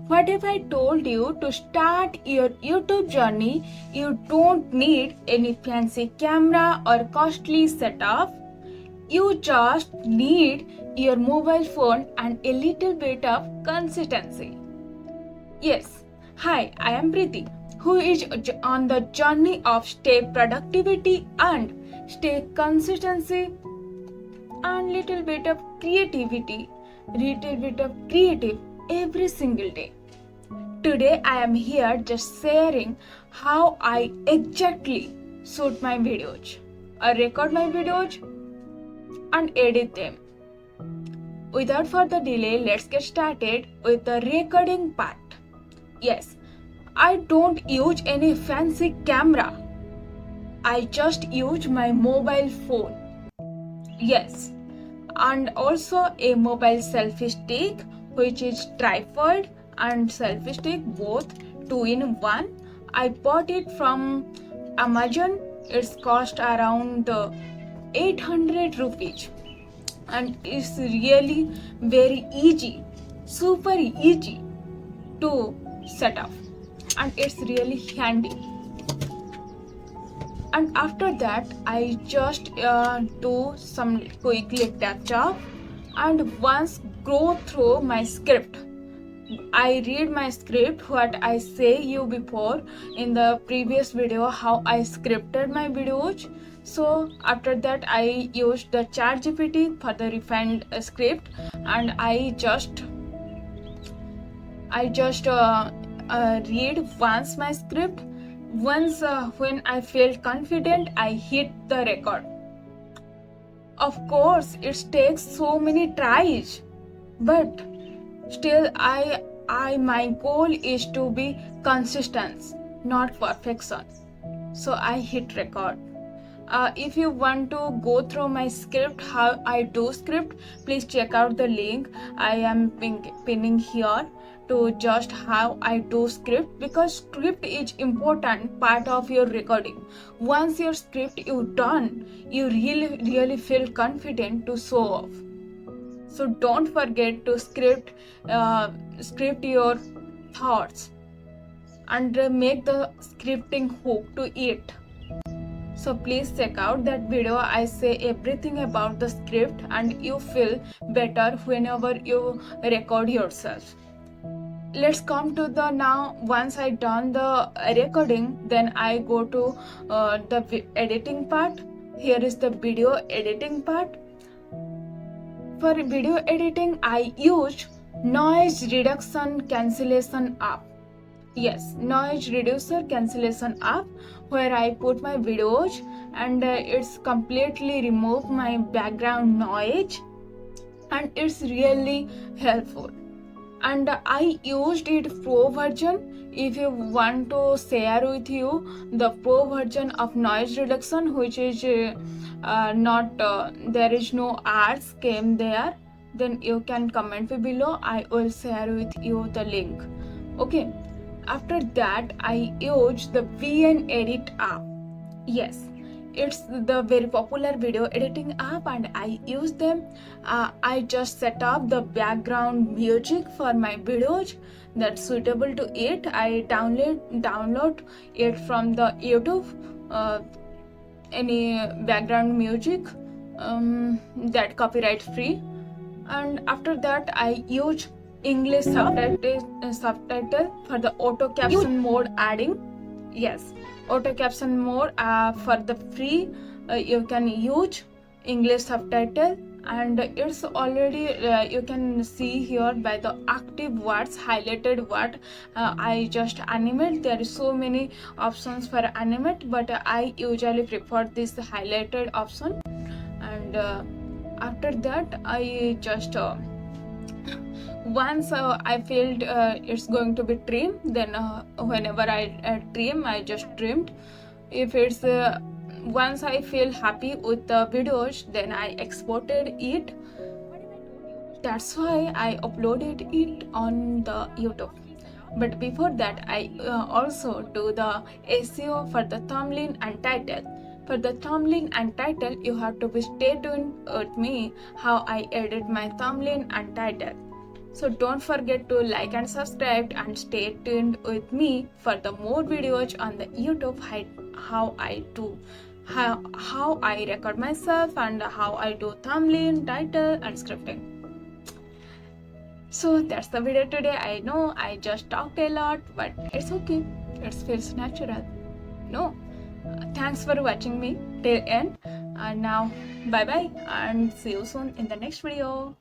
What if I told you to start your YouTube journey, you don't need any fancy camera or costly setup. You just need your mobile phone and a little bit of consistency. Yes, hi, I am Preeti, who is on the journey of stay productivity and stay consistency and little bit of creativity, every single day. Today I am here just sharing how I exactly shoot my videos, record my videos and edit them. Without further delay, let's get started with the recording part. Yes, I don't use any fancy camera. I just use my mobile phone. Yes, and also a mobile selfie stick, which is tripod and selfie stick, both 2 in 1. I bought it from Amazon. It's cost around 800 rupees, and it's really very easy, super easy to set up, and it's really handy. And after that I just do some quickly touch up and once go through my script. I read my script, what I say you before in the previous video, how I scripted my videos. So after that I used the ChatGPT for the refined script, and I just read once my script. Once when I felt confident, I hit the record. Of course, it takes so many tries, but still my goal is to be consistent, not perfection. So I hit record. If you want to go through my script, how I do script, please check out the link I am pinning here to just how I do script, because script is important part of your recording. Once your script you done, you really feel confident to show off. So don't forget to script your thoughts and make the scripting hook to it. So please check out that video. I say everything about the script and you feel better whenever you record yourself. Let's come to the now. Once I done the recording, then I go to the editing part. Here is the video editing part. For video editing, I use noise reduction cancellation app. Yes, noise reducer cancellation app, where I put my videos and it's completely remove my background noise, and it's really helpful. And I used it pro version. If you want to share with you the pro version of noise reduction, which is not there is no ads came there, then you can comment below. I will share with you the link. Okay. After that I use the VN Edit app. Yes, it's the very popular video editing app and I use them. I just set up the background music for my videos that's suitable to it. I download it from the YouTube, any background music that copyright free. And after that I use English subtitle for the auto caption mode adding. Yes, auto caption mode for the free. You can use English subtitle, and it's already you can see here by the active words, highlighted word. I just animate. There is so many options for animate, but I usually prefer this highlighted option. And after that I just once I felt it's going to be trimmed, then whenever I trim, I just trimmed. If it's once I feel happy with the videos, then I exported it. That's why I uploaded it on the YouTube. But before that I also do the SEO for the thumbnail and title. For the thumbnail and title, you have to be stay tuned with me how I edit my thumbnail and title. So don't forget to like and subscribe and stay tuned with me for the more videos on the YouTube how I do how I record myself and how I do thumbnail, title and scripting. So that's the video today. I know I just talked a lot, but it's okay. It feels natural. No. Thanks for watching me till end. And now bye bye and see you soon in the next video.